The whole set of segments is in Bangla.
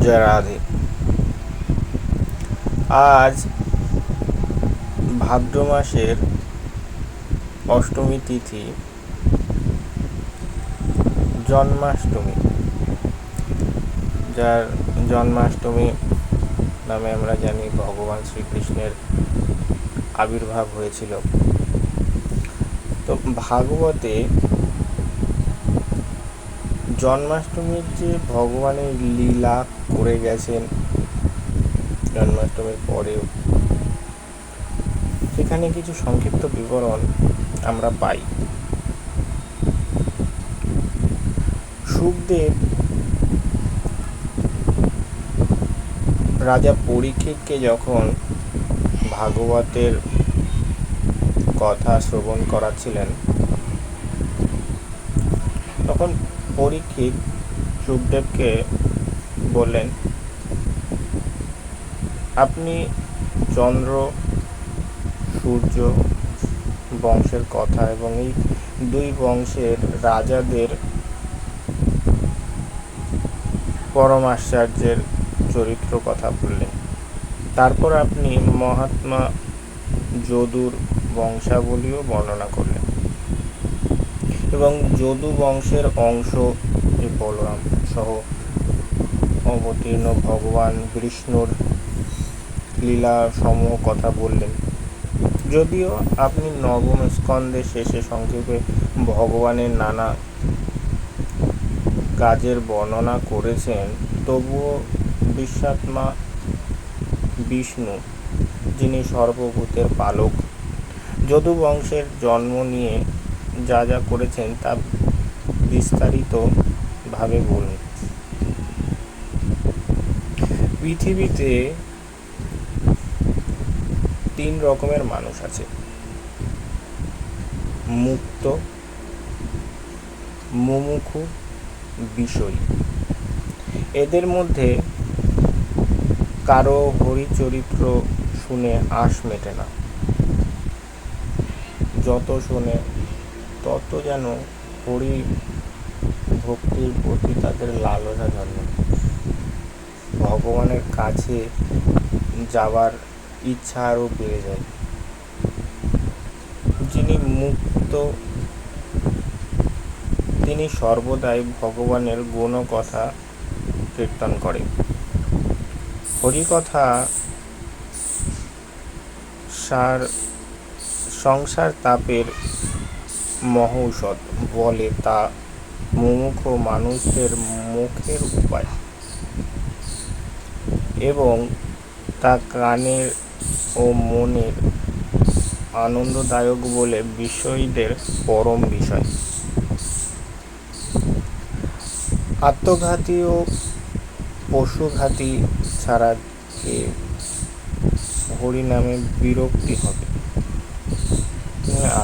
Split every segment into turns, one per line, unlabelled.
জয় রাধে। আজ ভাদ্র মাসের অষ্টমী তিথি, জন্মাষ্টমী, যার জন্মাষ্টমী নামে আমরা জানি ভগবান শ্রীকৃষ্ণের আবির্ভাব হয়েছিল। তো ভাগবতে জন্মাষ্টমীর যে ভগবানের লীলা করে গেছেন জন্মাষ্টমীর পরেও, সেখানে কিছু সংক্ষিপ্ত বিবরণ আমরা পাই। শুকদেব রাজা পরীক্ষিতকে যখন ভাগবতের কথা শ্রবণ করাচ্ছিলেন, তখন পরীক্ষিত শুকদেবকে বললেন, আপনি চন্দ্র সূর্য বংশের কথা এবং এই দুই বংশের রাজাদের পরম আশ্চর্যের চরিত্র কথা বললেন। তারপর আপনি মহাত্মা যদুর বংশাবলীও বর্ণনা করলেন এবং যদু বংশের অংশ যে বলরাম সহ অবতীর্ণ ভগবান বিষ্ণুর লীলা সমূহ কথা বললেন। যদিও আপনি নবম স্কন্ধের শেষে সংক্ষেপে ভগবানের নানা কাজের বর্ণনা করেছেন, তবুও বিশ্বাত্মা বিষ্ণু, যিনি সর্বভূতের পালক, যদু বংশের জন্ম নিয়ে যা যা করেছেন তা বিস্তারিতভাবে বলুন। পৃথিবীতে 3 রকমের মানুষ আছে: মুক্ত, মুমুক্ষু, বিষয়ী। এদের মধ্যে কারো হরিচরিত্র শুনে আশ মেটে না। যত শোনে তত যেন হরি ভক্তির প্রতি তাদের লালসা জন্মে, ভগবানের কাছে যাবার ইচ্ছা আরও বেড়ে যায়। যিনি মুক্ত, তিনি সর্বদাই ভগবানের গুণ কথা কীর্তন করে। হরিকথা সংসার তাপের মহৌষধ বলে তা মুমুক্ষ মানুষদের মুখের উপায় এবং তা কানের ও মনের আনন্দদায়ক বলে বিষয়ীদের পরম বিষয়। আত্মঘাতী ও পশুঘাতী ছাড়া কে হরিনামে বিরক্তি হবে?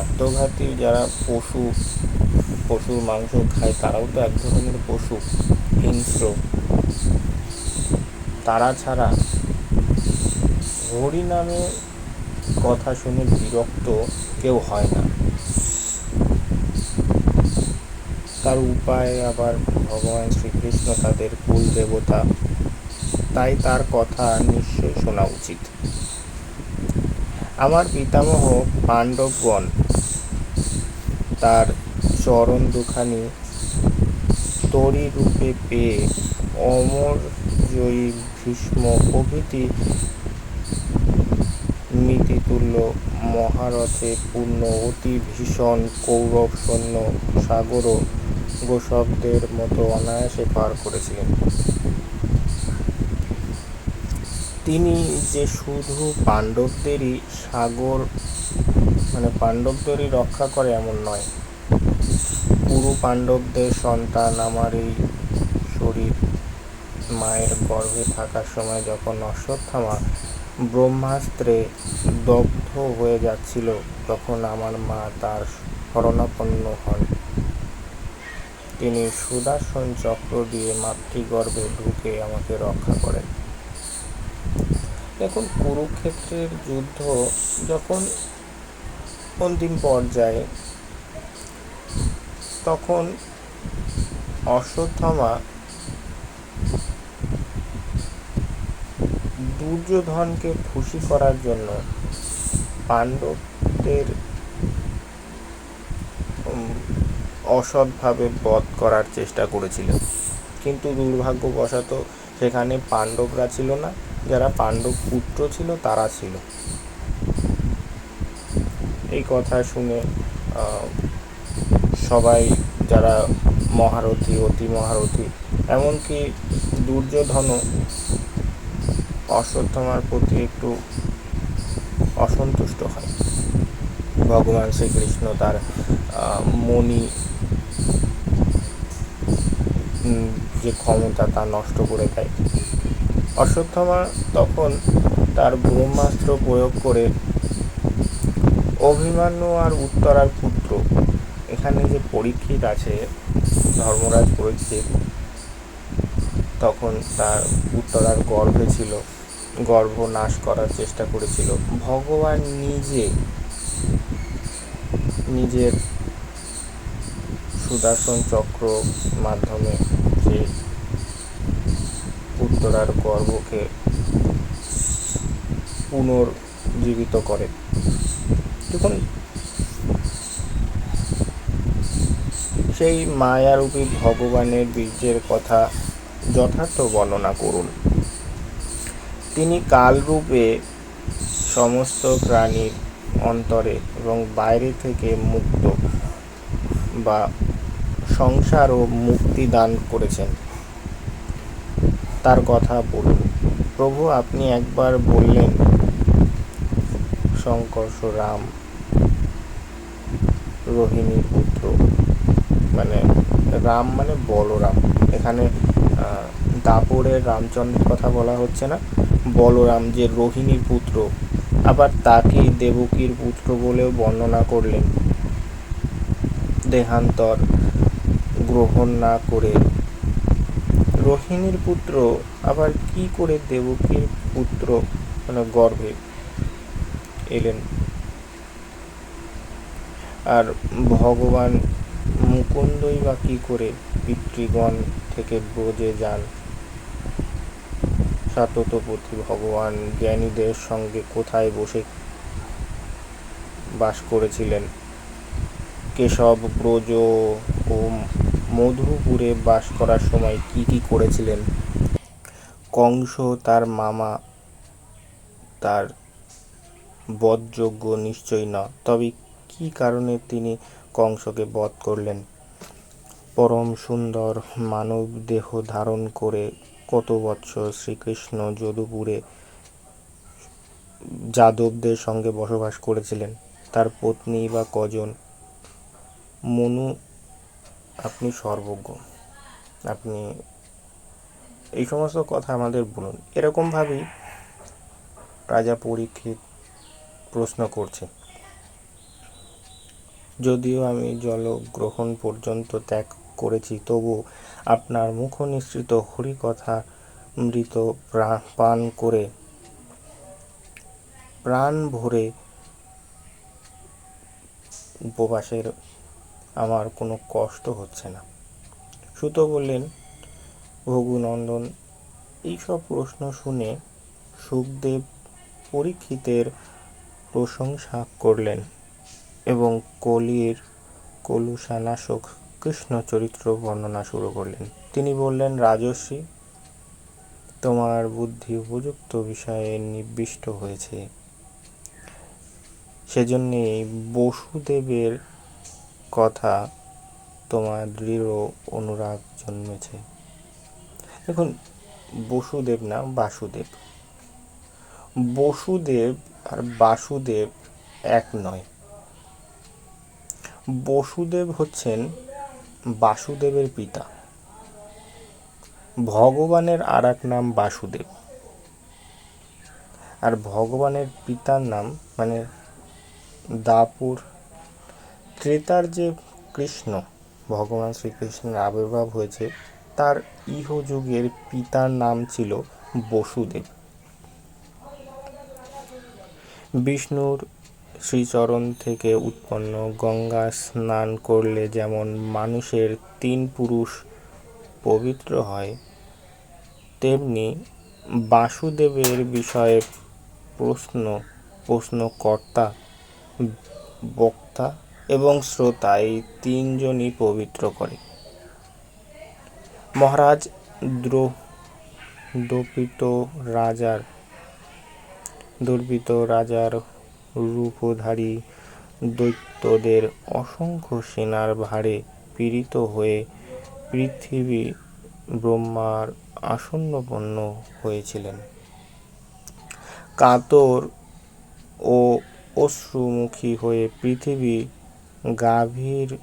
আত্মঘাতী যারা পশুর মাংস খায়, তারাও তো এক ধরনের পশু, হিংস্র। তারা ছাড়া হরিনামে কথা শুনে বিরক্ত কেউ হয় না। তার উপায় আবার ভগবান শ্রীকৃষ্ণ তাদের কুল দেবতা, তাই তার কথা নিশ্চয়ই শোনা উচিত। আমার পিতামহ পাণ্ডবগণ তার চরণ দুখানি তরি রূপে পেয়ে অমর জয়ী ভীষ্ম প্রভৃতি মিতিতুল্য মহারথে পূর্ণ অতি ভীষণ কৌরব সৈন্য সাগরও গোশব্দের মতো অনায়াসে পার করেছিলেন। তিনি যে শুধু পাণ্ডবদেরই পাণ্ডবদেরই রক্ষা করে এমন নয়, পুরু পাণ্ডবদের সন্তান আমার এই শরীর মায়ের গর্ভে থাকার সময় যখন অশ্বত্থামা ব্রহ্মাস্ত্রে দগ্ধ হয়ে যাচ্ছিল, তখন আমার মা তার শরণাপন্ন হন। তিনি সুদর্শন চক্র দিয়ে মাতৃগর্ভে ঢুকে আমাকে রক্ষা করেন। দেখুন, কুরুক্ষেত্রের যুদ্ধ যখন অন্তিম পর্যায়ে, তখন অশ্বত্থামা দুর্যোধনকে খুশি করার জন্য পাণ্ডবদের অসৎভাবে বধ করার চেষ্টা করেছিল, কিন্তু দুর্ভাগ্যবশত সেখানে পাণ্ডবরা ছিল না, যারা পাণ্ডব পুত্র ছিল তারা ছিল। এই কথা শুনে সবাই, যারা মহারথী, অতি মহারথী, এমনকি দুর্যোধনও অশ্বত্থামার প্রতি একটু অসন্তুষ্ট হয়। ভগবান শ্রীকৃষ্ণ তার মণি যে ক্ষমতা তা নষ্ট করে দেয়। অশ্বত্থামা তখন তার ব্রহ্মাস্ত্র প্রয়োগ করে অভিমন্যু আর উত্তরার পুত্র, এখানে যে পরীক্ষিত আছে, ধর্মরাজ পরীক্ষিত, তখন তার উত্তরার গর্ভে ছিল, গর্ভ নাশ করার চেষ্টা করেছিল। ভগবান নিজের সুদর্শন চক্র মাধ্যমে যে উত্তরার গর্ভকে পুনর্জীবিত করে। দেখুন, সেই মায়ারূপী ভগবানের বীর্যের কথা যথার্থ বর্ণনা করুন। তিনি কালরূপে সমস্ত প্রাণীর অন্তরে এবং বাইরে থেকে মুক্ত বা সংসার ও মুক্তি দান করেছেন, তার কথা বলুন। প্রভু, আপনি একবার বললেন শঙ্কর্ষ রাম রোহিণীর পুত্র, মানে রাম মানে বলরাম, এখানে দাপরের রামচন্দ্রের কথা বলা হচ্ছে না, বলরাম যে রোহিণীর পুত্র, আবার তাকেই দেবকীর পুত্র বলেও বর্ণনা করলেন। দেহান্তর গ্রহণ না করে রোহিণীর পুত্র আবার কি করে দেবকীর পুত্র মানে গর্ভে এলেন? আর ভগবান মুকুন্দই বা কী করে পিতৃগণ থেকে ব্রজে যান? সাততপতি ভগবান জ্ঞানীদের সঙ্গে কোথায় বসে বাস করেছিলেন? কেশব ব্রজ ও মধুপুরে বাস করার সময় কি কি করেছিলেন? কংস তার মামা, তার বধযোগ্য নিশ্চয়ই না, তবে কি কারণে তিনি কংসকে বধ করলেন? পরম সুন্দর মানব দেহ ধারণ করে কত বৎসর শ্রীকৃষ্ণ যদুপুরে যাদবদের সঙ্গে বসবাস করেছিলেন? তার পত্নী বা কজন? মনু, আপনি সর্বজ্ঞ, আপনি এই সমস্ত কথা আমাদের বলুন। এরকমভাবেই রাজা পরীক্ষিত প্রশ্ন করছে। যদিও আমি জলগ্রহণ পর্যন্ত ত্যাগ করেছি, তবু আপনার মুখ নিঃসৃত হরিকথা মৃত পান করে প্রাণ ভরে উপবাসের আমার কোনো কষ্ট হচ্ছে না। সুত বললেন, ভগুনন্দন, এইসব প্রশ্ন শুনে সুখদেব পরীক্ষিতের প্রশংসা করলেন এবং কলির কলুষানাশক কৃষ্ণ চরিত্র বর্ণনা শুরু করলেন। তিনি বললেন, রাজর্ষি, তোমার বুদ্ধি উপযুক্ত বিষয়ে নিবিষ্ট হয়েছে, সেজন্যেই বসুদেবের কথা তোমার দৃঢ় অনুরাগ জন্মেছে। দেখুন, বসুদেব না, বাসুদেব। বসুদেব আর বাসুদেব এক নয়। বসুদেব হচ্ছেন বাসুদেবের পিতা। ভগবানের আর এক নাম বাসুদেব, আর ভগবানের পিতার নাম মানে দাপুর। ত্রেতার যে কৃষ্ণ, ভগবান শ্রীকৃষ্ণের আবির্ভাব হয়েছে, তার ইহযুগের পিতার নাম ছিল বসুদেব। বিষ্ণুর শ্রীচরণ থেকে উৎপন্ন গঙ্গা স্নান করলে যেমন মানুষের 3 পুরুষ পবিত্র হয়, তেমনি বাসুদেবের বিষয়ে প্রশ্নকর্তা, বক্তা এবং শ্রোতা এই তিনজনই পবিত্র করে। মহারাজ দর্পিত রাজার রূপধারী দৈত্যদের অসংখ্য সেনার ভারে পীড়িত হয়ে পৃথিবী ব্রহ্মার আসন্নপন্ন হয়েছিলেন। কাতর ও অশ্রুমুখী হয়ে পৃথিবী গাভীর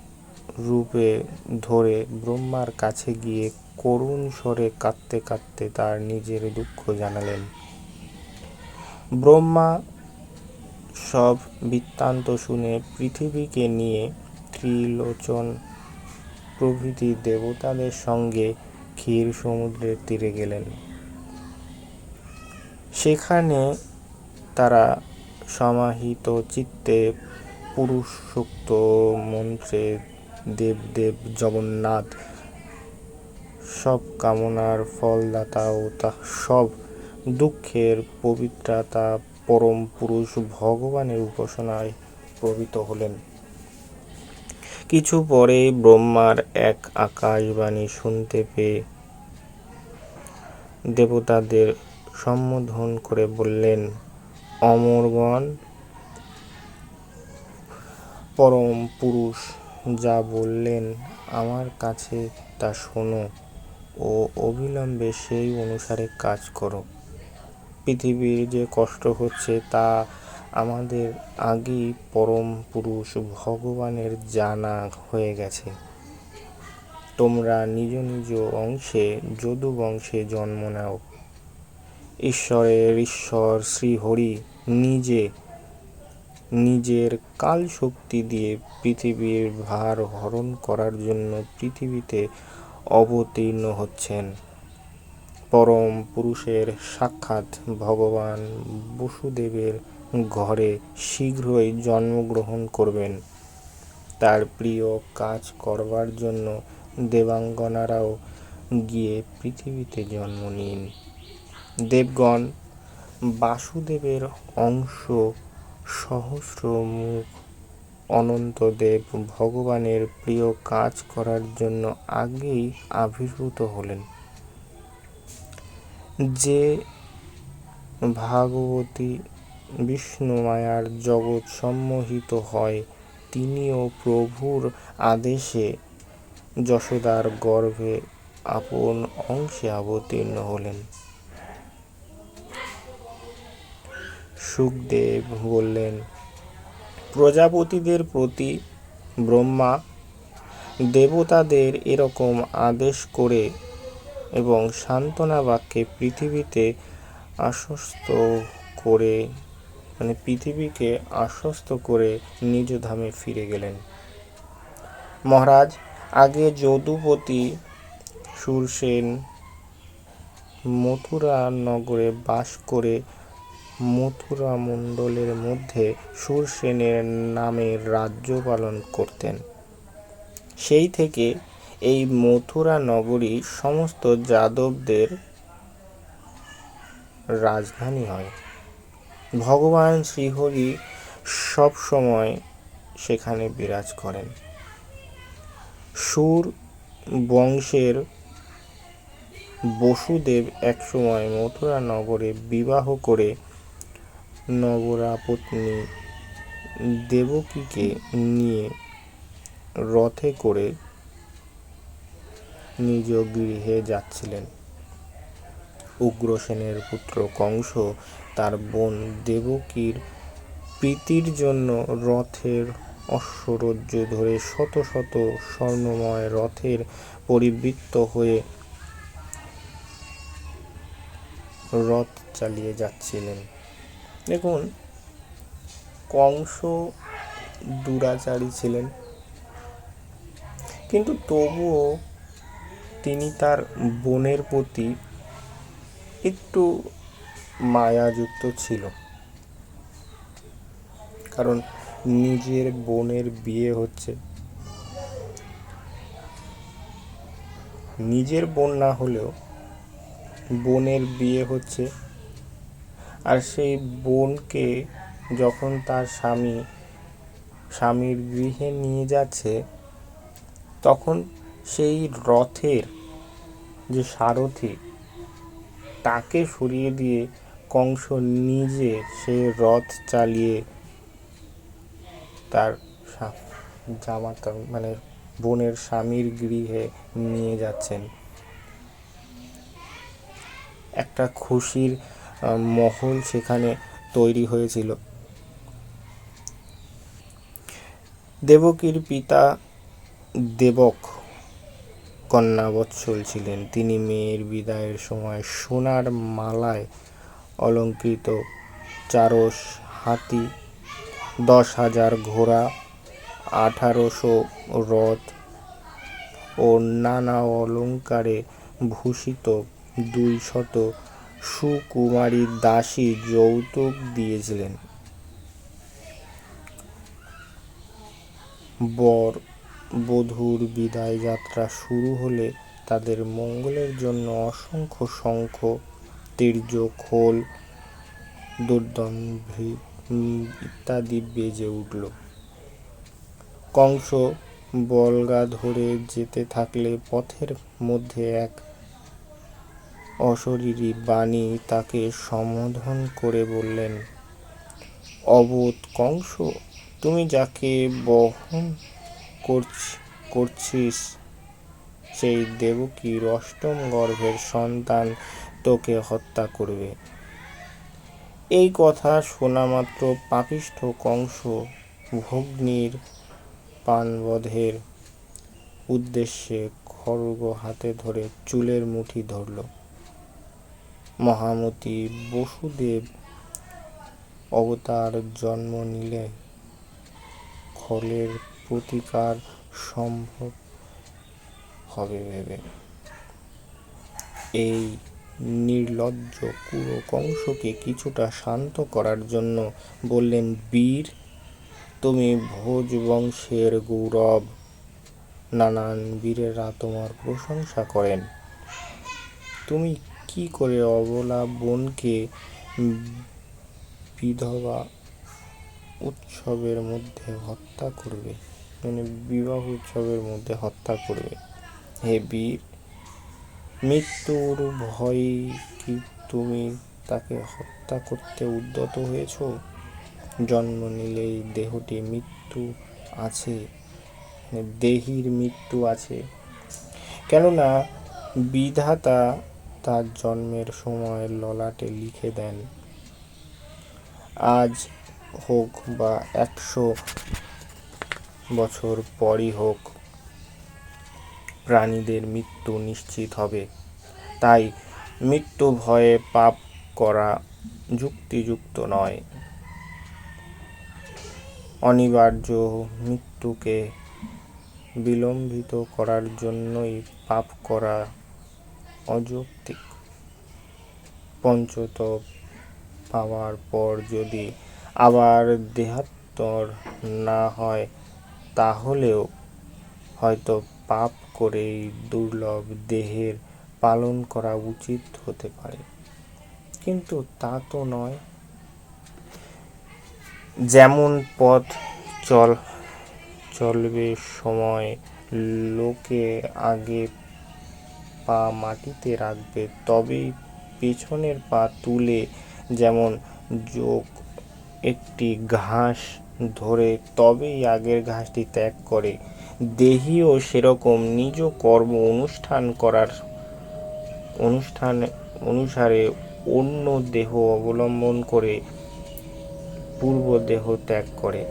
রূপে ধরে ব্রহ্মার কাছে গিয়ে করুণ স্বরে কাঁদতে কাঁদতে তার নিজের দুঃখ জানালেন। ব্রহ্মা সব বৃত্তান্ত শুনে পৃথিবীকে নিয়ে ত্রিলোচন প্রভৃতি দেবতাদের সঙ্গে ক্ষীর সমুদ্রের তীরে গেলেন। সেখানে তারা সমাহিত চিত্তে পুরুষোক্ত মন্ত্রে দেব জগন্নাথ, সব কামনার ফলদাতা ও সব দুঃখের পবিত্রতা পরম পুরুষ ভগবানের উপাসনায় প্রবৃত্ত হলেন। কিছু পরেই ব্রহ্মার এক আকাশবাণী শুনতে পেয়ে দেবতাদের সম্বোধন করে বললেন, অমরগণ, পরম পুরুষ যা বললেন আমার কাছে তা শোনো ও অবিলম্বে সেই অনুসারে কাজ করো। পৃথিবীর যে কষ্ট হচ্ছে তা আমাদের আগেই পরম পুরুষ ভগবানের জানা হয়ে গেছে। তোমরা নিজ নিজ অংশে যদু বংশে জন্ম নাও। ঈশ্বরের ঈশ্বর শ্রীহরি নিজের কাল শক্তি দিয়ে পৃথিবীর ভার হরণ করার জন্য পৃথিবীতে অবতীর্ণ হচ্ছেন। পরম পুরুষের সাক্ষাৎ ভগবান বসুদেবের ঘরে শীঘ্রই জন্মগ্রহণ করবেন। তার প্রিয় কাজ করবার জন্য দেবাঙ্গনারাও গিয়ে পৃথিবীতে জন্ম নিন। দেবগণ, বাসুদেবের অংশ সহস্রমুখ অনন্তদেব ভগবানের প্রিয় কাজ করার জন্য আগেই আবির্ভূত হলেন। যে ভাগবতী বিষ্ণু মায়ার জগৎ সম্মোহিত হয় তিনিও প্রভুর আদেশে যশোদার গর্ভে আপন অংশে অবতীর্ণ হলেন। শুকদেব বললেন, প্রজাপতিদের প্রতি ব্রহ্মা দেবতাদের এরকম আদেশ করে এবং সান্ত্বনা বাক্যে পৃথিবীকে আশ্বস্ত করে নিজ ধামে ফিরে গেলেন। মহারাজ, আগে যদুপতি শূরসেন মথুরা নগরে বাস করে মথুরা মণ্ডলের মধ্যে শূরসেনের নামে রাজ্য পালন করতেন। সেই থেকে এই মথুরা নগরী সমস্ত যাদবদের রাজধানী হয়। ভগবান শ্রীহরি সব সময় সেখানে বিরাজ করেন। শূর বংশের বসুদেব একসময় মথুরা নগরে বিবাহ করে নগরাপত্নী দেবকীকে নিয়ে রথে করে নিজ গৃহে যাচ্ছিলেন। উগ্রসেনের পুত্র কংস তার বোন দেবকীর প্রীতির জন্য রথের অশ্বরজ্জু ধরে শত শত স্বর্ণময় রথের পরিবৃত হয়ে রথ চালিয়ে যাচ্ছিলেন। দেখুন, কংস দুরাচারী ছিলেন, কিন্তু তবুও তিনি তার বোনের প্রতি একটু মায়াযুক্ত ছিল। কারণ নিজের বোনের বিয়ে হচ্ছে, নিজের বোন না হলেও বোনের বিয়ে হচ্ছে, আর সেই বোনকে যখন তার স্বামীর গৃহে নিয়ে যাচ্ছে, তখন সেই রথের যে সারথি, তাকে সরিয়ে দিয়ে কংস নিজে সেই রথ চালিয়ে তার জামাতা মানে বোনের স্বামীর গৃহে নিয়ে যাচ্ছেন। একটা খুশির মহল সেখানে তৈরি হয়েছিল। দেবকীর পিতা দেবক কন্যা বৎসল ছিলেন। তিনি মেয়ের বিদায়ের সময় সোনার মালায় অলঙ্কৃত 400 হাতি, 10,000 ঘোড়া, 1800 রথ ও নানা অলঙ্কারে ভূষিত 200 সুকুমারী দাসী যৌতুক দিয়েছিলেন। বর বধূর বিদায় যাত্রা শুরু হলে তাদের মঙ্গলের জন্য অসংখ্য শঙ্খ, তীর্য, খোল, দুর্দম্ভি ইত্যাদি বেজে উঠল। কংস বলগা ধরে যেতে থাকলে পথের মধ্যে এক অশরীরী বাণী তাকে সম্বোধন করে বললেন, অবোধ কংস, তুমি যাকে বহন করছিস সেই দেবকীর 8ম গর্ভের সন্তান তোকে হত্যা করবে। এই কথা শোনামাত্র পাপিষ্ঠ কংস ভগ্নীর প্রাণবধের উদ্দেশ্যে খড়গ হাতে ধরে চুলের মুঠি ধরল। মহামতি বসুদেব অবতার জন্ম নিলে খলের প্রতিকার সম্ভব হবে ভেবে এই নির্লজ্জ কুরু কংসকে কিছুটা শান্ত করার জন্য বললেন, বীর, তুমি ভোজ বংশের গৌরব, নানান বীরেরা তোমার প্রশংসা করেন। তুমি কি করে অবলা বোনকে বিধবা উৎসবের মধ্যে হত্যা করবে, মানে বিবাহ উৎসবের মধ্যে হত্যা করবে? হে বীর, মৃত্যুর ভয়ে কি তুমি তাকে হত্যা করতে উদ্যত হয়েছ? জন্ম নিলেই দেহটি মৃত্যু আছে, দেহীর মৃত্যু আছে। কেননা বিধাতা তার জন্মের সময় ললাটে লিখে দেন, আজ হোক বা 100 বছর পরই হোক, প্রাণীদের মৃত্যু নিশ্চিত হবে। তাই মৃত্যু ভয়ে পাপ করা যুক্তিযুক্ত নয়। অনিবার্য মৃত্যুকে বিলম্বিত করার জন্যই পাপ করা অযৌক্তিক। পঞ্চতপ পাওয়ার পর যদি আবার দেহান্তর না হয়, তাহলেও হয়তো পাপ করেই দুর্লভ দেহের পালন করা উচিত হতে পারে, কিন্তু তা তো নয়। যেমন পথ চলবে সময় লোকে আগে পা মাটিতে রাখবে, তবেই পেছনের পা তুলে যেমন যোগ একটি ঘাস ধরে তবেই আগের ঘাসটি ত্যাগ করে, দেহীও সেরকম নিজ কর্ম অনুষ্ঠান অনুসারে অন্য দেহ অবলম্বন করে পূর্ব দেহ ত্যাগ করে।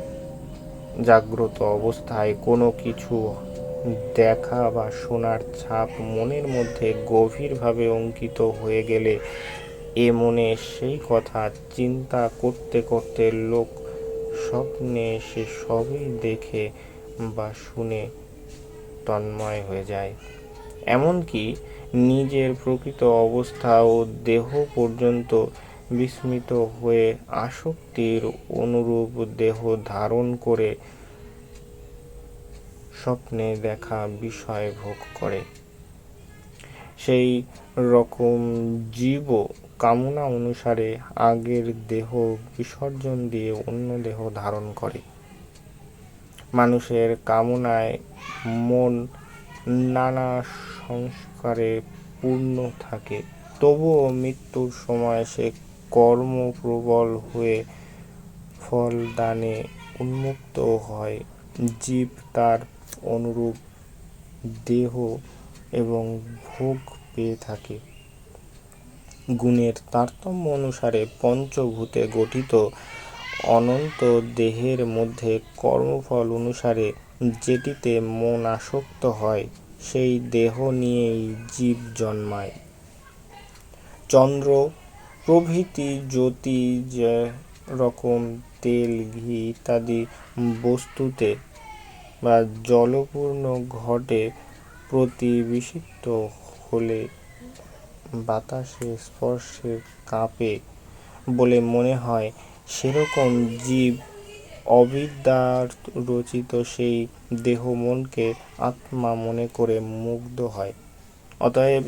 জাগ্রত অবস্থায় কোনো কিছু দেখা বা শোনার ছাপ মনের মধ্যে গভীরভাবে অঙ্কিত হয়ে গেলে এ মনে সেই কথা চিন্তা করতে করতে লোক স্বপ্নে সে সবই দেখে বা শুনে তন্ময় হয়ে যায়। এমনকি নিজের প্রকৃত অবস্থা ও দেহ পর্যন্ত বিস্মৃত হয়ে আসক্তির অনুরূপ দেহ ধারণ করে স্বপ্নে দেখা বিষয় ভোগ করে। সেই রকম জীবও কামনা অনুসারে আগের দেহ বিসর্জন দিয়ে অন্য দেহ ধারণ করে। মানুষের কামনায় মন নানা সংস্কারে পূর্ণ থাকে, তবুও মৃত্যুর সময় সে কর্মপ্রবল হয়ে ফলদানে উন্মুক্ত হয়। জীব তার অনুরূপ দেহ এবং ভোগ পেয়ে থাকে। গুণের তারতম্য অনুসারে পঞ্চভূতে গঠিত অনন্ত দেহের মধ্যে কর্মফল অনুসারে যেটিতে মন আসক্ত হয়, সেই দেহ নিয়েই জীব জন্মায়। চন্দ্র প্রভৃতি জ্যোতি যেরকম তেল, ঘি ইত্যাদি বস্তুতে বা জলপূর্ণ ঘটে প্রতিবিষ্ঠিত হলে বাতাসে স্পর্শে কাঁপে বলে মনে হয়, সেরকম জীব অবিদ্যার রচিত সেই দেহ মনকে আত্মা মনে করে মুগ্ধ হয়। অতএব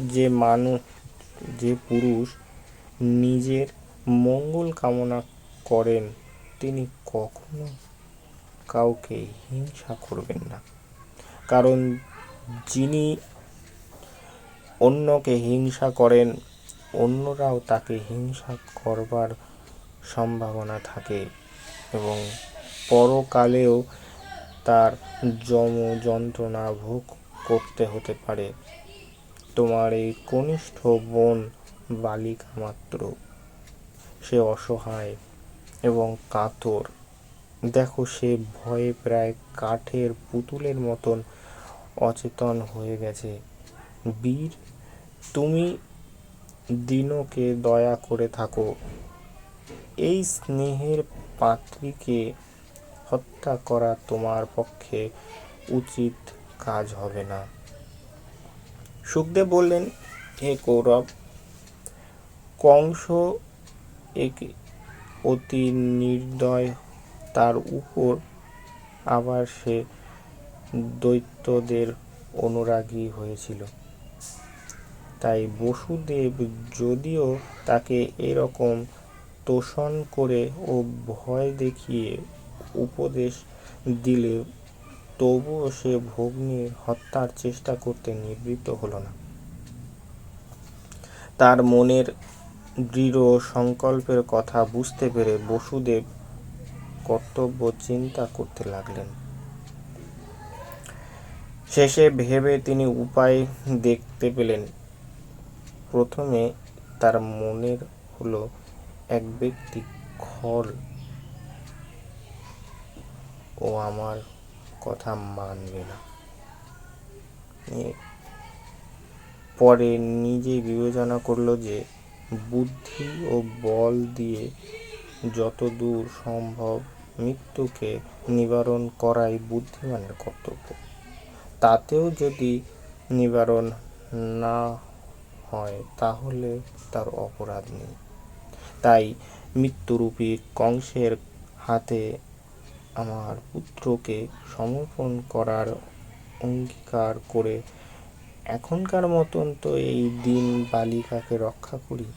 যে পুরুষ নিজের মঙ্গল কামনা করেন, তিনি কখনো কাউকে হিংসা করবেন না। কারণ যিনি অন্যকে হিংসা করেন, অন্যরাও তাকে হিংসা করবার সম্ভাবনা থাকে এবং পরকালেও তার যম যন্ত্রণা ভোগ করতে হতে পারে। তোমার এই কনিষ্ঠ বোন বালিকা মাত্র, সে অসহায় এবং কাতর। দেখো, সে ভয়ে প্রায় কাঠের পুতুলের মতন অচেতন হয়ে গেছে। বীর, তুমি দীনকে দয়া করে থাকো। এই স্নেহের পাত্রীকে হত্যা করা তোমার পক্ষে উচিত কাজ হবে না। শুকদেব বললেন, হে কৌরব, কংস একে অতি নির্দয়, তার উপর আবার সে দৈত্যদের অনুরাগী হয়েছিল। তাই বসুদেব যদিও তাকে এরকম তোষণ করে ও ভয় দেখিয়ে উপদেশ দিলে, তবুও সে ভগ্নীর হত্যার চেষ্টা করতে নিবৃত্ত হল না। তার মনের দৃঢ় সংকল্পের কথা বুঝতে পেরে বসুদেব কর্তব্য চিন্তা করতে লাগলেন। শেষে ভেবে তিনি উপায় দেখতে পেলেন। প্রথমে তার মনের হলো, এক ব্যক্তি খল ও আমার কথা মানবে না। পরে নিজে বিবেচনা করল যে বুদ্ধি ও বল দিয়ে যতদূর সম্ভব মৃত্যুকে নিবারণ করাই বুদ্ধিমানের কর্তব্য। তাতেও যদি নিবারণ না হয়, তাহলে তার অপরাধ নেই। তাই মৃত্যুরূপী কংসের হাতে আমার পুত্রকে সমর্পণ করার অঙ্গীকার করে এখনকার মতন তো এই দিন বালিকাকে রক্ষা করি।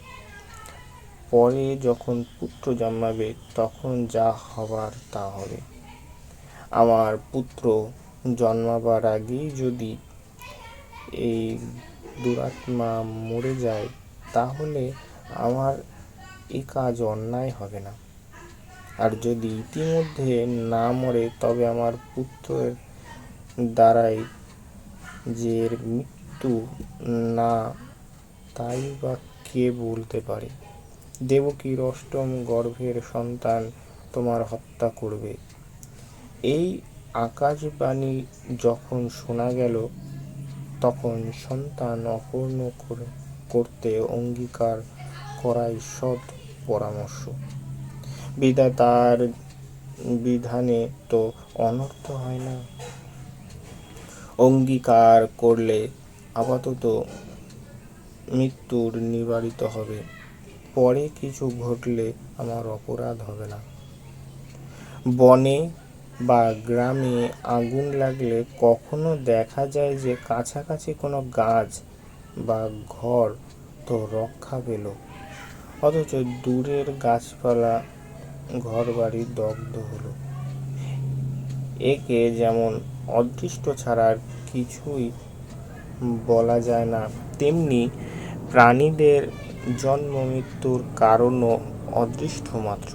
পরে যখন পুত্র জন্মাবে, তখন যা হবার তা হবে। আমার পুত্র জন্মাবার আগেই যদি এই দুরাত্মা মরে যায়, তাহলে আমার এ কাজ অন্যায় হবে না। আর যদি ইতিমধ্যে না মরে, তবে আমার পুত্রের দ্বারাই যে এর মৃত্যু না, তাই বা কে বলতে পারে। দেবকীর অষ্টম গর্ভের সন্তান তোমার হত্যা করবে, এই আকাশবাণী যখন শোনা গেল, তখন সন্তান অপূর্ণ করতে অঙ্গীকার করাই সৎ পরামর্শ। বিধাতার বিধানে তো অনর্থ হয় না। অঙ্গীকার করলে আপাতত মৃত্যুর নিবারিত হবে, পরে কিছু ঘটলে আমার অপরাধ হবে না। বনে বা গ্রামে আগুন লাগলে কখনো দেখা যায় যে কাছাকাছি কোনো গাছ বা ঘর তো রক্ষা পেল, অথচ দূরের গাছপালা ঘরবাড়ি দগ্ধ হলো। একে যেমন অদৃষ্ট ছাড়া আর কিছুই বলা যায় না, তেমনি প্রাণীদের জন্ম মৃত্যুর কারণও অদৃষ্ট মাত্র,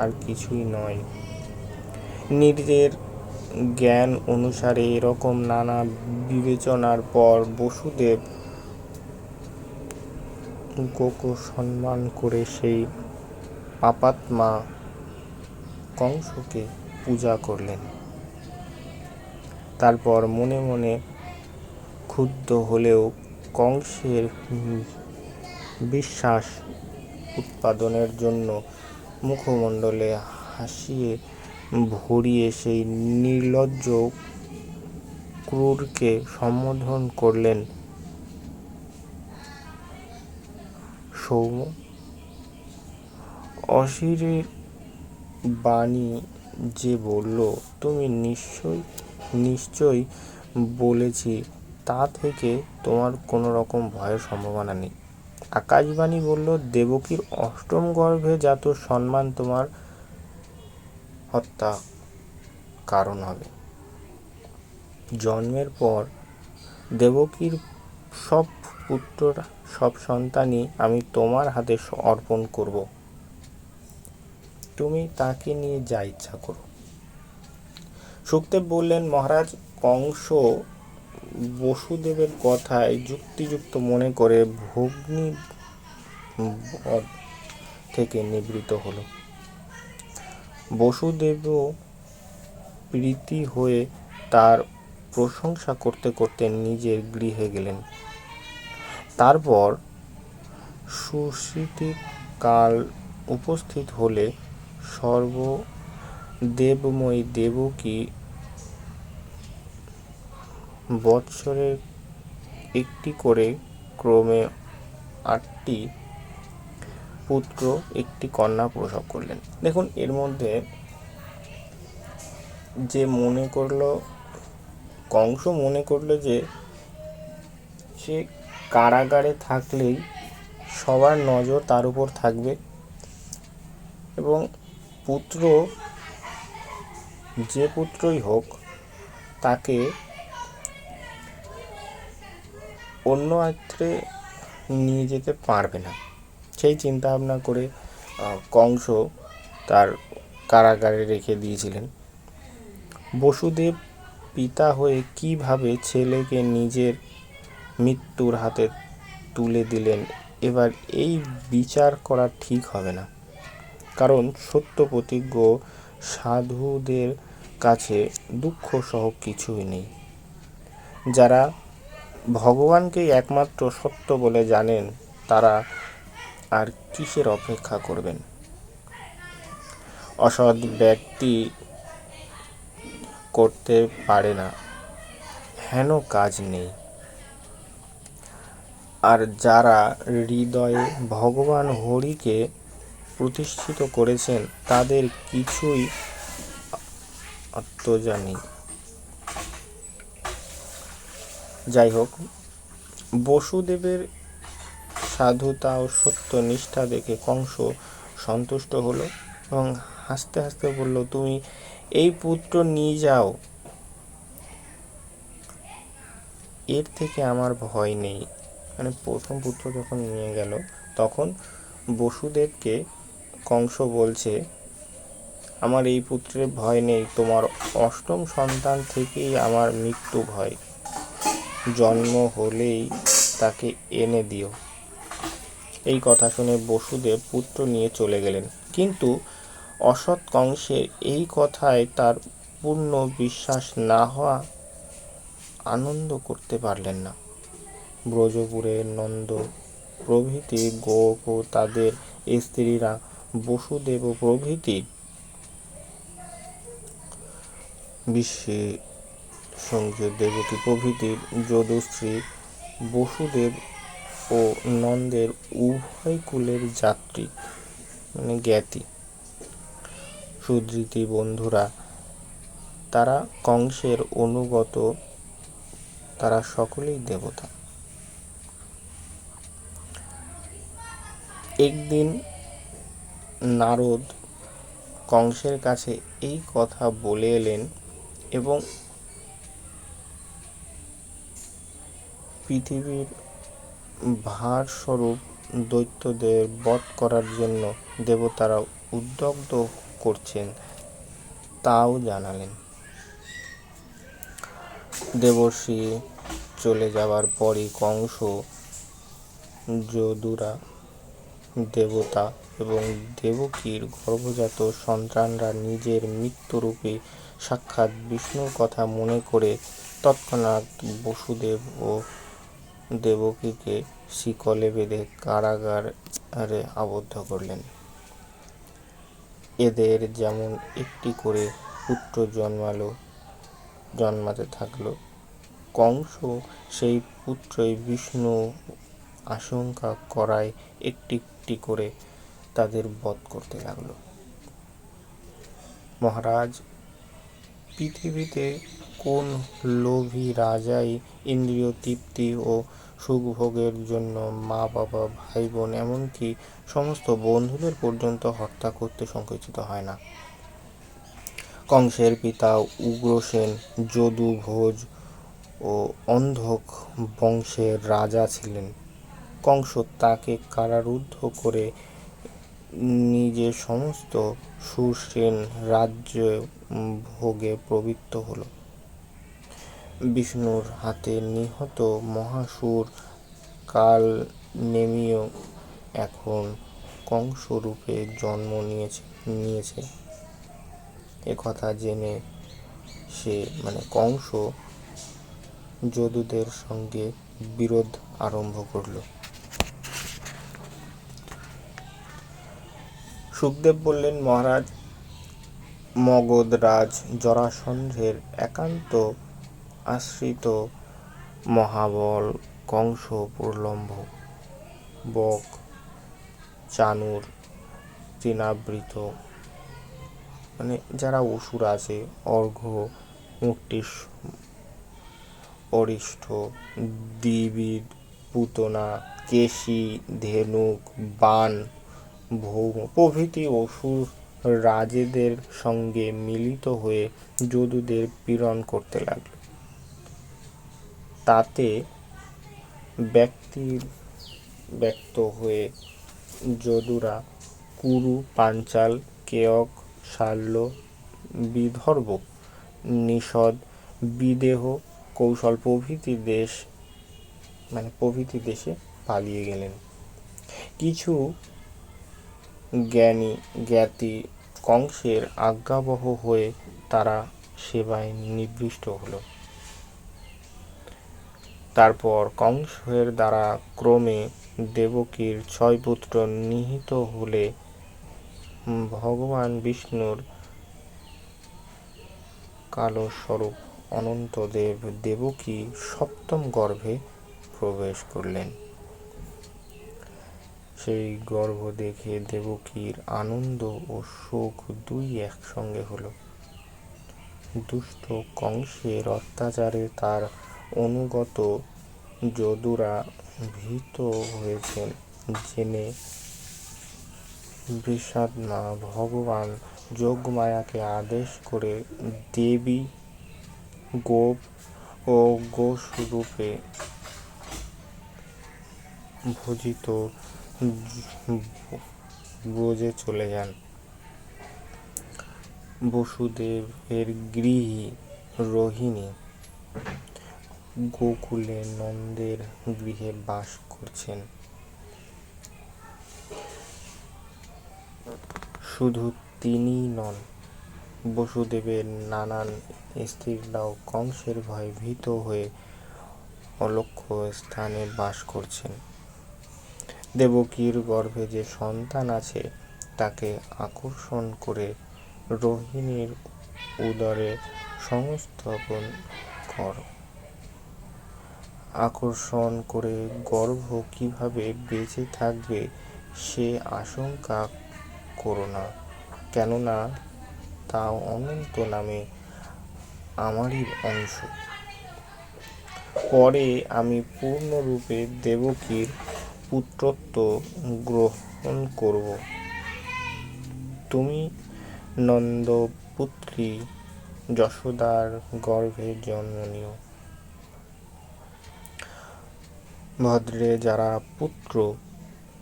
আর কিছুই নয়। নিজের জ্ঞান অনুসারে এরকম নানা বিবেচনার পর বসুদেব গোকে সম্মান করে সেই পাপাত্মা কংসকে পূজা করলেন। তারপর মনে মনে ক্ষুব্ধ হলেও কংসের বিশ্বাস উৎপাদনের জন্য মুখমণ্ডলে হাসিয়ে ভরিয়ে সেই নির্লজ্জ ক্রূরকে সম্বোধন করলেন, সৌম, অশরীরীর বাণী যে বলল, তুমি নিশ্চয়ই বলেছি, তা থেকে তোমার কোনো রকম ভয়ের সম্ভাবনা নেই। আকাশবাণী বলল, দেবকীর অষ্টম গর্ভে জাত সম্মান তোমার হত্যা কারণ হবে। জন্মের পর দেবকীর সব পুত্ররা, সব সন্তানই আমি তোমার হাতে অর্পণ করব, তুমি তাকে নিয়ে যা ইচ্ছা করো। শুকদেব বললেন, মহারাজ, কংস বসুদেবের কথায় যুক্তিযুক্ত মনে করে ভগ্নী বধ থেকে নিবৃত্ত হল। বসুদেবও প্রীতি হয়ে তার প্রশংসা করতে করতে নিজের গৃহে গেলেন। তারপর সুশীতির কাল উপস্থিত হলে সর্বদেবময়ী দেবকী বৎসরে একটি করে ক্রমে 8টি পুত্র একটি কন্যা প্রসব করলেন। দেখুন, এর মধ্যে যে কংস মনে করলো যে সে কারাগারে থাকলেই সবার নজর তার উপর থাকবে এবং যে পুত্রই হোক তাকে অন্য আত্রে নিয়ে যেতে পারবে না। সেই চিন্তা ভাবনা করে কংস তার কারাগারে রেখে দিয়েছিলেন। বসুদেব পিতা হয়ে কিভাবে ছেলেকে নিজের মৃত্যুর হাতে তুলে দিলেন, এবার এই বিচার করা ঠিক হবে না। কারণ সত্য প্রতিজ্ঞ সাধুদের কাছে দুঃখ সহ কিছুই নেই। যারা ভগবানকেই একমাত্র সত্য বলে জানেন, তারা আর কিসের অপেক্ষা করবেন? অসৎ ব্যক্তি করতে পারে না, হেন কাজ নেই। আর যারা হৃদয়ে ভগবান হরিকে প্রতিষ্ঠিত করেছেন, তাদের কিছুই আত্মজানি। যাই হোক, বসুদেবের সাধুতা ও সত্য নিষ্ঠা দেখে কংস সন্তুষ্ট হলো এবং হাসতে হাসতে বলল, তুমি এই পুত্র নিয়ে যাও, এর থেকে আমার ভয় নেই। মানে প্রথম পুত্র যখন নিয়ে গেল, তখন বসুদেবকে কংস বলছে, আমার এই পুত্রের ভয় নেই, তোমার অষ্টম সন্তান থেকেই আমার মৃত্যু ভয়, জন্ম হলেই তাকে এনে দিও। এই কথা শুনে বসুদেব পুত্র নিয়ে চলে গেলেন। কিন্তু অসৎ কংসের এই কথায় তার পূর্ণ বিশ্বাস না হওয়া আনন্দ করতে পারলেন না। ব্রজপুরের নন্দ প্রভৃতি গোপ ও তাদের স্ত্রীরা, বসুদেব প্রভৃতি বিশ্বে সংযোগ দেবকী প্রভৃতির যদুশ্রী বসুদেব ও নন্দের উভয় কুলের যাত্রী, মানে জ্ঞাতি সুধৃতি বন্ধুরা, তারা কংসের অনুগত, তারা সকলেই দেবতা। একদিন নারদ কংসের কাছে এই কথা বলে এলেন এবং পৃথিবীর ভারস্বরূপ দৈত্যদের বধ করার জন্য দেবতারা উদ্যগ্ধ করছেন তাও জানালেন। দেবর্ষি চলে যাওয়ার পরই কংস, যদুরা, দেবতা এবং দেবকীর গর্ভজাত সন্তানরা নিজের মৃত্যুরূপী সাক্ষাৎ বিষ্ণুর কথা মনে করে তৎক্ষণাৎ বসুদেব ও দেবকীকে শিকলে বেঁধে কারাগারে আবদ্ধ করলেন। এদের যেমন একটি করে পুত্র জন্মাতে থাকল, কংস সেই পুত্রই বিষ্ণু আশঙ্কা করায় একটি একটি করে তাদের বধ করতে লাগল। মহারাজ, পৃথিবীতে কোন লোভী রাজাই ইন্দ্রিয় তৃপ্তি ও সুখভোগের জন্য মা বাবা, ভাই বোন, এমনকি সমস্ত বন্ধুদের পর্যন্ত হত্যা করতে সংকুচিত হয় না। কংসের পিতা উগ্রসেন যদুভোজ ও অন্ধক বংশের রাজা ছিলেন। কংস তাকে কারারুদ্ধ করে নিজে সমস্ত সুসেন রাজ্য ভোগে প্রবৃত্ত হল। বিষ্ণুর হাতে নিহত মহাসুর কালনেমিও এখন কংসরূপে জন্ম নিয়েছে। একথা জেনে সে কংস যদুদের সঙ্গে বিরোধ আরম্ভ করল। সুখদেব বললেন, মহারাজ, মগধরাজ জরাসন্ধের একান্ত আশ্রিত মহাবল কংস, প্রলম্ব, বক, চাণুর, তৃণাবৃত যারা অসুর আছে, অর্ঘ্য, মুষ্টিস, অরিষ্ঠ, দ্বিবিদ, পুতনা, কেশী, ধেনুক, বাণ, ভৌম প্রভৃতি অসুর রাজেদের সঙ্গে মিলিত হয়ে যদুদের পীড়ন করতে লাগল। তাতে ব্যক্ত হয়ে যদুরা কুরু, পাঞ্চাল, কেয়ক, শাল্য, বিদর্ভ, নিষদ, বিদেহ, কৌশল প্রভৃতি দেশে পালিয়ে গেলেন। কিছু জ্ঞাতি কংসের আজ্ঞাবহ হয়ে তারা সেবায় নিবিষ্ট হল। তারপর কংসের দ্বারা ক্রমে দেবকীর 6 পুত্র নিহত হলে ভগবান বিষ্ণুর কালস্বরূপ অনন্তদেব দেবকী সপ্তম গর্ভে প্রবেশ করলেন। সেই গর্ভ দেখে দেবকীর আনন্দ ও শোক দুই একসঙ্গে হল। দুষ্ট কংসের অত্যাচারে তার অনুগত যদুরা ভীত হয়েছেন জেনে বিষাদমা ভগবান যোগমায়াকে আদেশ করে দেবী গোপ ও গোস্বরূপে ভজিত ব্রজে চলে যান। বসুদেবের গৃহী রোহিণী গোকুলে নন্দের গৃহে বাস করছেন। শুধু তিনিই নন, বসুদেবের নানান স্ত্রীরাও কংসের ভয়ে ভীত হয়ে অলক্ষ্য স্থানে বাস করছেন। দেবকীর গর্ভে যে সন্তান আছে তাকে আকর্ষণ করে রোহিণীর উদরে সংস্থাপন করো। আকর্ষণ করে গর্ভ কিভাবে বেঁচে থাকবে সে আশঙ্কা করো না, কেননা তা অনন্ত নামে আমারই অংশ। পরে আমি পূর্ণরূপে দেবকীর পুত্রত্ব গ্রহণ করব। তুমি নন্দপুত্রী যশোদার গর্ভে জন্ম নিও। ভদ্রে যারা পুত্র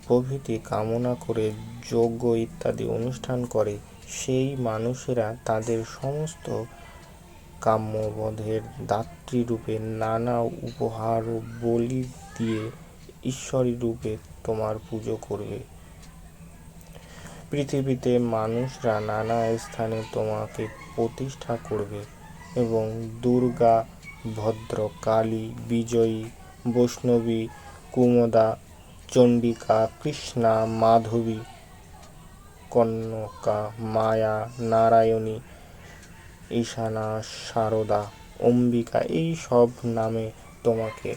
প্রভৃতি কামনা করে যজ্ঞ ইত্যাদি অনুষ্ঠান করে, সেই মানুষেরা তাদের সমস্ত কাম্যবোধের দাত্রীরূপে নানা উপহার ও বলি দিয়ে ঈশ্বরী রূপে তোমার পুজো করবে। পৃথিবীতে মানুষরা নানা স্থানে তোমাকে প্রতিষ্ঠা করবে এবং দুর্গা, ভদ্র, কালী, বিজয়ী, বৈষ্ণবী, কুমদা, চণ্ডিকা, কৃষ্ণা, মাধবী, কনকা, মায়া, নারায়ণী, ঈশানা, শারদা, অম্বিকা এই সব নামে তোমাকে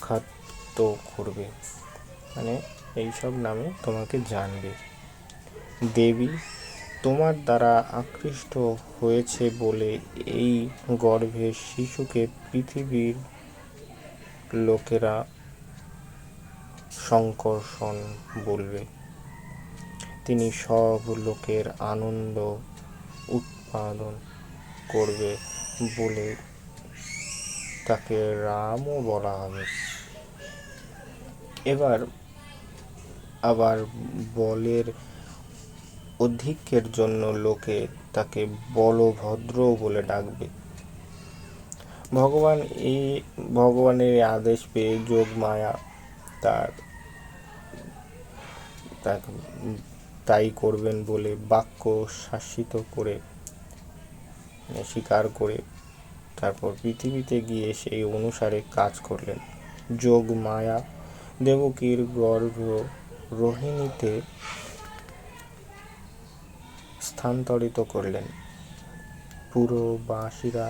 খ্যাত করবে, মানে এইসব নামে তোমাকে জানবে। দেবী তোমার দ্বারা আকৃষ্ট হয়েছে বলে এই গর্ভের শিশুকে পৃথিবীর লোকেরা শঙ্কর্ষণ বলবে। তিনি সব লোকের আনন্দ উৎপাদন করবে বলে তাকে রামও বলা হবে। এবার আবার বলের অধিক্যের জন্য লোকে তাকে বলভদ্র বলে ডাকবে। ভগবানের আদেশ পেয়ে যোগমায়া তাই করবেন বলে বাক্য শাসিত করে স্বীকার করে তারপর পৃথিবীতে গিয়ে সেই অনুসারে কাজ করলেন। যোগমায়া দেবকীর গর্ভ রোহিণীতে স্থানান্তরিত করলেন। পুরবাসীরা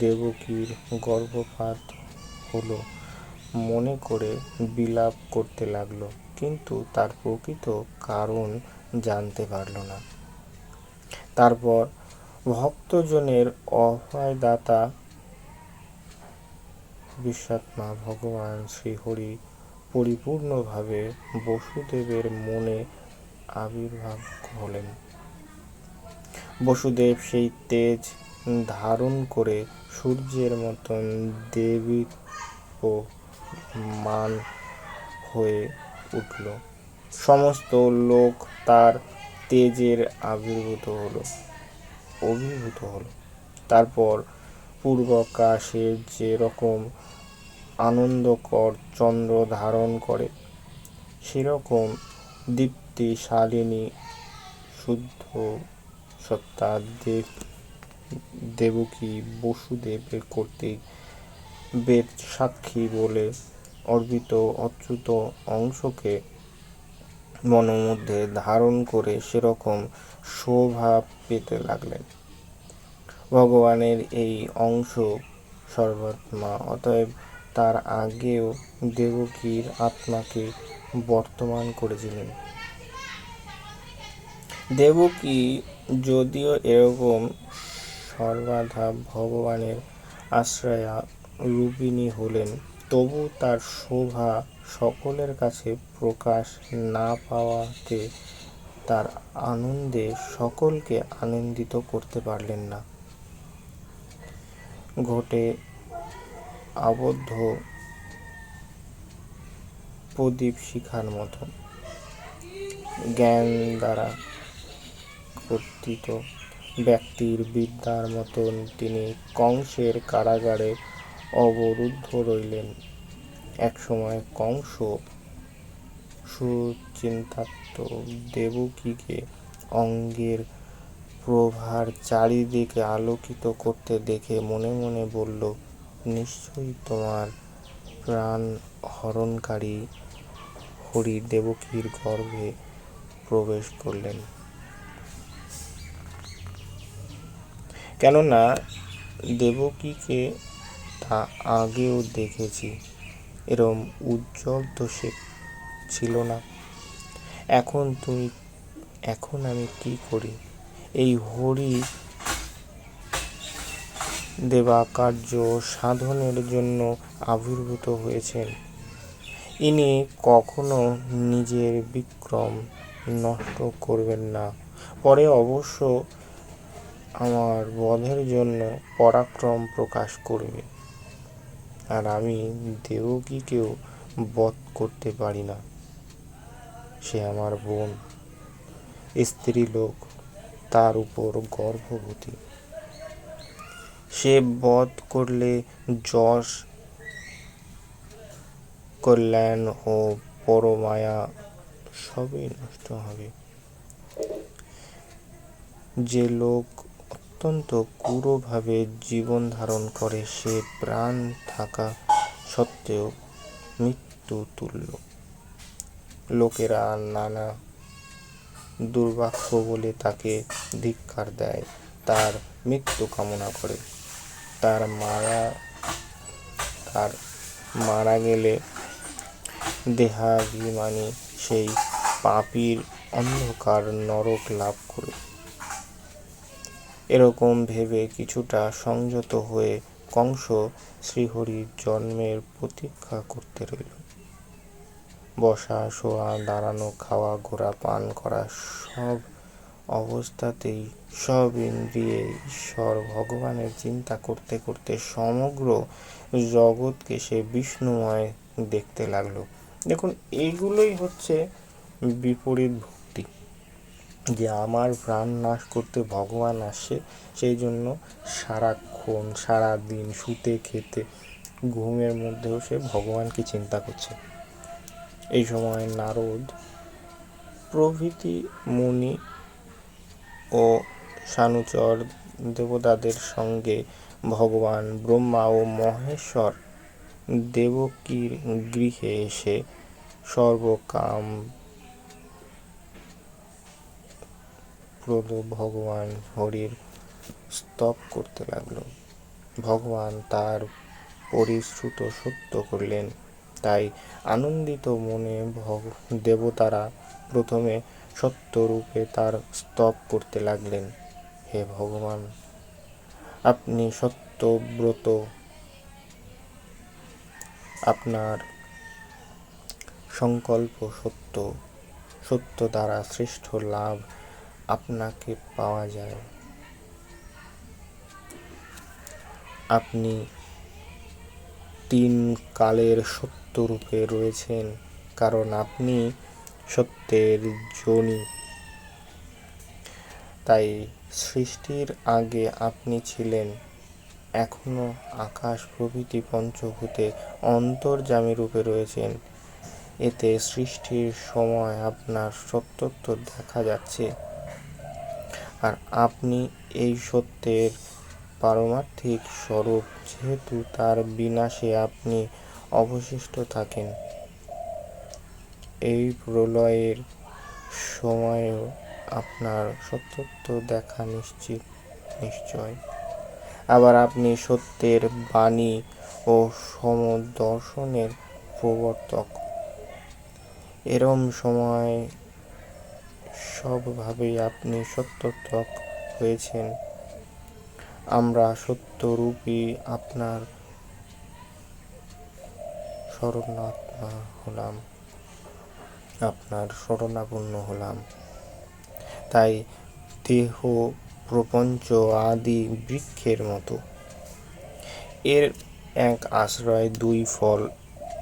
দেবকীর গর্ভপাত হলো মনে করে বিলাপ করতে লাগলো, কিন্তু তার প্রকৃত কারণ জানতে পারল না। তারপর ভক্তজনের অভয়দাতা বিশ্বাত্মা ভগবান শ্রীহরি পরিপূর্ণভাবে বসুদেবের মনে আবির্ভাব হলেন। বসুদেব সেই তেজ ধারণ করে সূর্যের মতন দেদীপ্যমান হয়ে উঠল। সমস্ত লোক তার তেজের অভিভূত হলো। তারপর পূর্বাকাশে যেরকম আনন্দকর চন্দ্র ধারণ করে, সেরকম দীপ্তিশালিনী শুদ্ধ সত্তা দেবকী বসুদেবের কর্তৃক বেদ সাক্ষী বলে অর্পিত অচ্যুত অংশকে মনোমধ্যে ধারণ করে সেরকম শোভা পেতে লাগলেন। ভগবানের এই অংশ সর্বাত্মা, অতএব তার আগেও দেবকীর আত্মাকে বর্তমান করেছিলেন। দেবকী যদিও এরকম সর্বদা ভগবানের আশ্রয়া রূপিণী হলেন, তবু তার শোভা সকলের কাছে প্রকাশ না পাওয়াতে তার আনন্দে সকলকে আনন্দিত করতে পারলেন না। ঘটে আবদ্ধ প্রদীপ শিখার মতন জ্ঞান দ্বারা কর্তৃত ব্যক্তির বিদ্যার মতন তিনি কংসের কারাগারে অবরুদ্ধ রইলেন। একসময় কংস সুচিন্তাত্ম দেবকীকে অঙ্গের প্রভার চারিদিকে আলোকিত করতে দেখে মনে মনে বলল, নিশ্চয়ই তোমার প্রাণ হরণকারী হরি দেবকীর গর্ভে প্রবেশ করলেন। কেননা দেবকীকে তা আগেও দেখেছি, এরম উজ্জ্বল তো সে ছিল না। এখন আমি কি করি? এই হরি দেবাকার্য সাধনের জন্য আবির্ভূত হয়েছেন। ইনি কখনো নিজের বিক্রম নষ্ট করবেন না। পরে অবশ্য আমার বধের জন্য পরাক্রম প্রকাশ করবে। আর আমি দেবকীকেও বধ করতে পারি না। সে আমার বোন, স্ত্রীলোক, তার উপর গর্ভবতী। সে বধ করলে যশ, কল্যাণ ও পরমায়া সবই নষ্ট হবে। যে লোক অত্যন্ত ক্রূরভাবে জীবন ধারণ করে সে প্রাণ থাকা সত্ত্বেও মৃত্যু তুল্য। লোকেরা নানা দুর্ভাগ্য বলে তাকে ধিক্কার দেয়, তার মৃত্যু কামনা করে। তার মারা গেলে দেহাভিমানী সেই পাপীর অন্ধকার নরক লাভ করে। এরকম ভেবে কিছুটা সংযত হয়ে কংস শ্রীহরির জন্মের প্রতীক্ষা করতে রইল। বসা, শোয়া, দাঁড়ানো, খাওয়া, ঘোরা, পান করা সব অবস্থাতেই সব ইন্দ্রিয়ে ঈশ্বর ভগবানের চিন্তা করতে করতে সমগ্র জগৎকে সে বিষ্ণুময় দেখতে লাগলো। দেখুন, এইগুলোই হচ্ছে বিপরীত ভক্তি, যে আমার প্রাণ নাশ করতে ভগবান আসছে, সেই জন্য সারাক্ষণ সারাদিন শুতে খেতে ঘুমের মধ্যেও সে ভগবানকে চিন্তা করছে। এই সময় নারদ প্রভৃতি মুনি ও সানুচর দেবতাদের সঙ্গে ভগবান ব্রহ্মা ও মহেশ্বর দেবকীর গৃহে এসে সর্বকাম প্রদ ভগবান হরির স্তব করতে লাগল। ভগবান তার পরিশ্রুত সত্য করলেন। তাই আনন্দিত মনে দেবতারা প্রথমে সত্যরূপে তার স্তব করতে লাগলেন। হে ভগবান, আপনি সত্যব্রত, আপনার সংকল্প সত্য, সত্য দ্বারা শ্রেষ্ঠ লাভ আপনাকে পাওয়া যায়। আপনি তিন কালের সত্যরূপে রয়েছেন, কারণ আপনি সত্যের যোনি। তাই সৃষ্টির আগে আপনি ছিলেন, এখনো আকাশ প্রভৃতি পঞ্চভূতে অন্তর্যামী রূপে রয়েছেন। এতে সৃষ্টির সময় আপনার সত্যত্ব দেখা যাচ্ছে। আর আপনি এই সত্যের পারমার্থিক স্বরূপ, যেহেতু তার বিনাশে আপনি অবশিষ্ট থাকেন। এই প্রলয়ের সময়ও আপনার সত্যত্ব দেখা নিশ্চয়। আবার আপনি সত্যের বাণী ও সমদর্শনের প্রবর্তক। এরম সময় সবভাবেই আপনি সত্যত্বক হয়েছেন। আমরা সত্যরূপী আপনার শরণাপন্ন হলাম। তাই দেহ প্রপঞ্চ আদি বৃক্ষের মতো। এর 1 আশ্রয়, 2 ফল,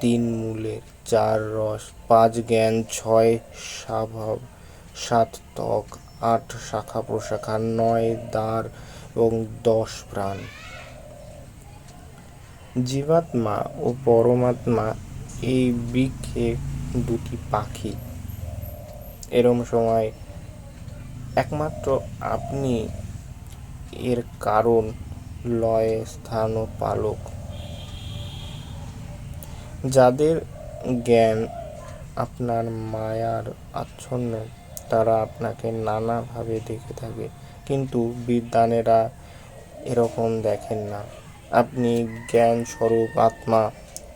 3 মূলের, 4 রস, 5 জ্ঞান, 6 স্বভাব, 7 ত্বক, 8 শাখা প্রশাখা, 9 দ্বার এবং 10 প্রাণ। জীবাত্মা ও পরমাত্মা এই বৃক্ষে 2টি পাখি। এরম সময় একমাত্র আপনি এর কারণ, লয়, স্থান ও পালক। যাদের জ্ঞান আপনার মায়ার আচ্ছন্ন, তারা আপনাকে নানাভাবে দেখে থাকে, কিন্তু বিদ্বানেরা এরকম দেখেন না। আপনি জ্ঞান স্বরূপ আত্মা,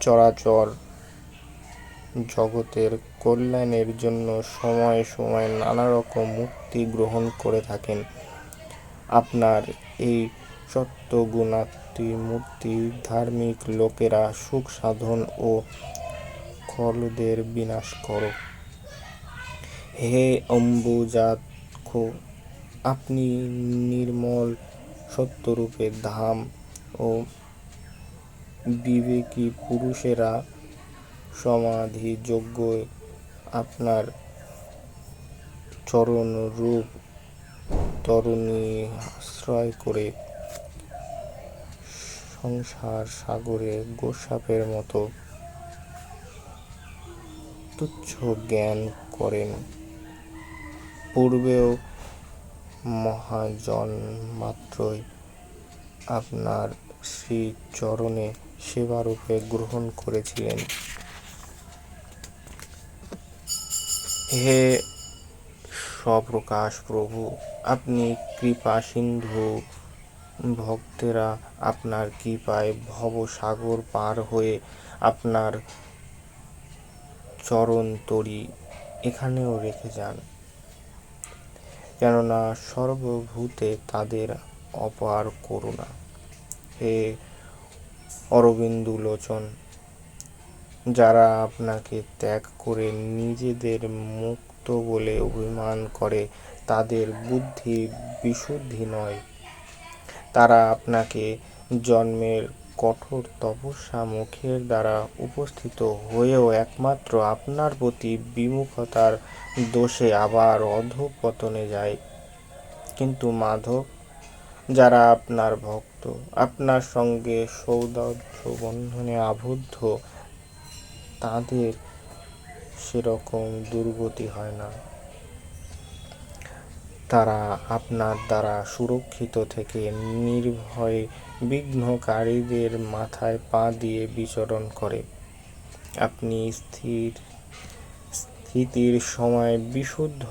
চরাচর জগতের কল্যাণের জন্য সময়ে সময়ে নানা রকম মুক্তি গ্রহণ করে থাকেন। আপনার এই সত্যগুণাত্মক মূর্তি ধার্মিক লোকেরা সুখ সাধন ও খলদের বিনাশ করো। হে অম্বুজাক্ষ, আপনি নির্মল সত্যরূপে ধাম ও বিবেকী পুরুষেরা সমাধি যোগ্য আপনার চরণ রূপ তরুণী আশ্রয় করে সংসার সাগরে গোসাপের মতো তুচ্ছ জ্ঞান করেন। পূর্বেও মহাজন্মাত্রই আপনার শ্রীচরণে সেবারূপে গ্রহণ করেছিলেন। হে স্বপ্রকাশ প্রভু, আপনি কৃপা সিন্ধু। ভক্তেরা আপনার কৃপায় ভবসাগর পার হয়ে আপনার চরণতরি এখানেও রেখে যান, কেননা সর্বভূতে তাদের অপার করুণা। হে অরবিন্দলোচন, যারা আপনাকে ত্যাগ করে নিজেদের মুক্ত বলে অভিমান করে তাদের বুদ্ধি বিশুদ্ধি নয়। তারা আপনাকে জন্মের কঠোর তপস্যা মুখের দ্বারা উপস্থিত হয়েও একমাত্র আপনার প্রতি বিমুখতার দোষে আবার অধঃপতনে যায়। কিন্তু মাধব, যারা আপনার ভক্ত, আপনার সঙ্গে সৌহার্দ্য বন্ধনে আবদ্ধ, তাদের সেরকম দুর্গতি হয় না। তারা আপনার দ্বারা সুরক্ষিত থেকে নির্ভয়ে বিঘ্নকারীদের মাথায় পা দিয়ে বিচরণ করে। আপনি স্থিতির সময় বিশুদ্ধ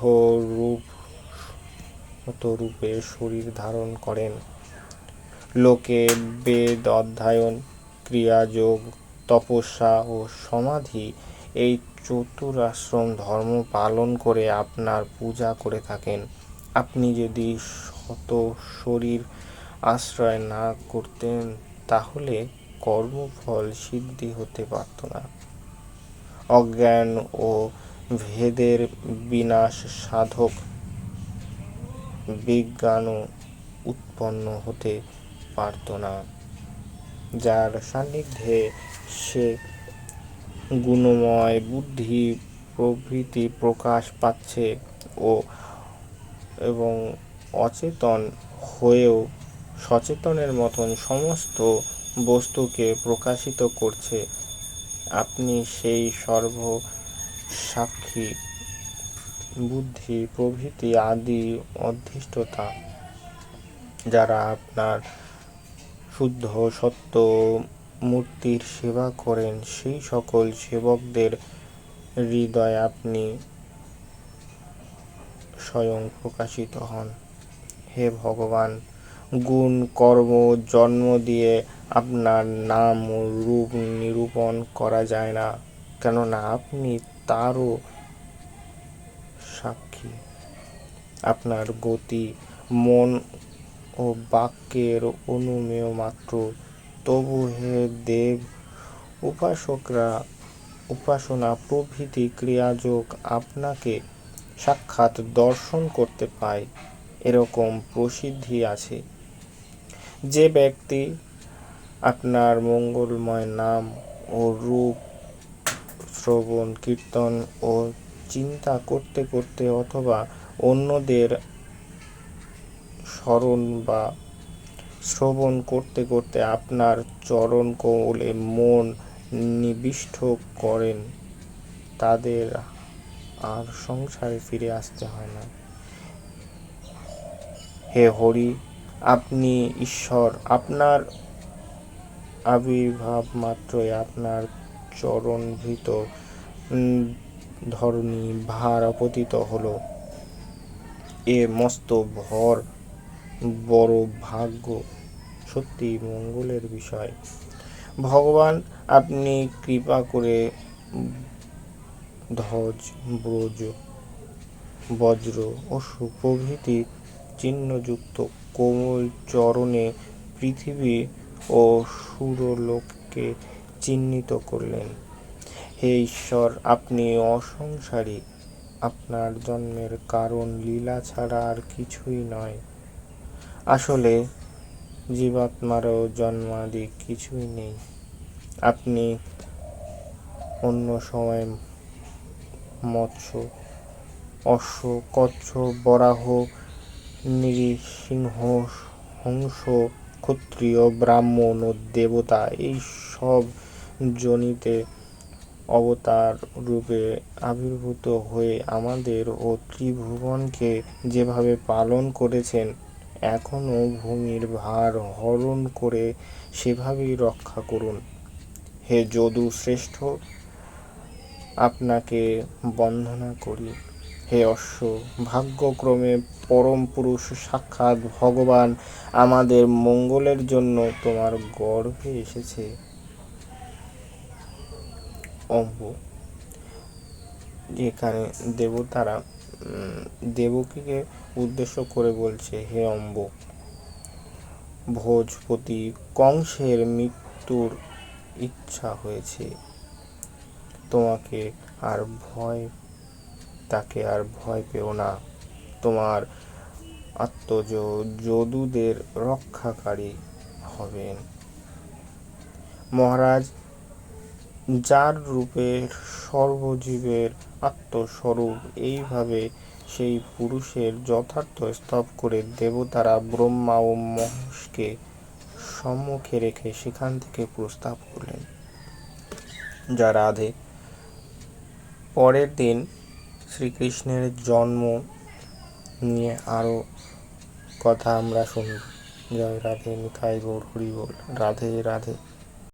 রূপে শরীর ধারণ করেন। লোকে বেদ অধ্যয়ন, ক্রিয়াযোগ, তপস্যা ও সমাধি এই চতুরাশ্রম ধর্ম পালন করে আপনার পূজা করে থাকেন। আপনি যদি শত শরীর আশ্রয় না করতেন তাহলে কর্মফল সিদ্ধি হতে পারত না। অজ্ঞান ও ভেদের বিনাশ সাধক বিজ্ঞানও উৎপন্ন হতে পারত না। যার সান্নিধ্যে সে গুণময় বুদ্ধি প্রভৃতি প্রকাশ পাচ্ছে এবং অচেতন হয়েও সচেতনের মতন সমস্ত বস্তুকে প্রকাশিত করছে, আপনি সেই সর্বসাক্ষী বুদ্ধি প্রভৃতি আদি অধিষ্ঠাতা। যারা আপনার শুদ্ধ সত্য মূর্তির সেবা করেন, সেই সকল সেবকদের হৃদয়ে আপনি স্বয়ং প্রকাশিত হন। হে ভগবান, গুণ কর্ম জন্ম দিয়ে আপনার নাম ও রূপ নিরূপণ করা যায় না, কেননা আপনি তারও সাক্ষী। আপনার গতি মন ও বাক্যের অনুমেয় মাত্র। তবু হে দেব, উপাসনা প্রভৃতি ক্রিয়াযোগ আপনাকে সাক্ষাৎ দর্শন করতে পায়, এরকম প্রসিদ্ধি আছে। যে ব্যক্তি আপনার মঙ্গলময় নাম ও রূপ শ্রবণ কীর্তন ও চিন্তা করতে করতে অথবা অন্যদের স্মরণ বা শ্রবণ করতে করতে আপনার চরণ কমলে মন নিবিষ্ট করেন, তাদের আর সংসারে ফিরে আসতে হয় না। হে হরি, আপনি ঈশ্বর। আপনার আবির্ভাব মাত্রই আপনার চরণভৃত ধরণী ভার পতিত হল। এ মস্ত ভর বড় ভাগ্য, সত্যি মঙ্গলের বিষয়। ভগবান, আপনি কৃপা করে ধ্বজ, বজ্র ও সুপ্রভৃতি চিহ্নযুক্ত কোমল চরণে পৃথিবী ও সুরলোককে চিহ্নিত করলেন। হে ঈশ্বর, আপনি অসংসারী, আপনার জন্মের কারণ লীলা ছাড়া আর কিছুই নয়। আসলে জীবাত্মারও জন্মাদি কিছুই নেই। আপনি অন্য সময় মৎস্য, অশ্ব, কচ্ছপ, বরাহ, নৃসিংহ, হংস, ক্ষত্রিয়, ব্রাহ্মণ ও দেবতা এই সব যোনিতে অবতার রূপে আবির্ভূত হয়ে আমাদের ও ত্রিভুবনকে যেভাবে পালন করেছেন, এখনও ভূমির ভার হরণ করে সেভাবেই রক্ষা করুন। হে যদু শ্রেষ্ঠ, আপনাকে বন্দনা করি। হে অশ্ব, ভাগ্যক্রমে পরম পুরুষ সাক্ষাৎ ভগবান আমাদের মঙ্গলের জন্য তোমার গর্ভে এসেছে। অম্ব, এখানে দেবতারা দেবকীকে উদ্দেশ্য করে বলছে, হে অম্ব, ভোজপতি কংসের মৃত্যুর ইচ্ছা হয়েছে। তাকে আর ভয় পেও না। তোমার আত্মজ যদুদের রক্ষাকারী হবেন। মহারাজ, যার রূপে সর্বজীবের আত্মস্বরূপ, এইভাবে সেই পুরুষের যথার্থ স্তব করে দেবতারা ব্রহ্মা ও মহেশকে সম্মুখে রেখে সেখান থেকে প্রস্থান করলেন। যা রাধে। পরের দিন শ্রীকৃষ্ণের জন্ম নিয়ে আরও কথা আমরা শুনব। জয় রাধে, নিতাই গৌর হরি বল। রাধে রাধে।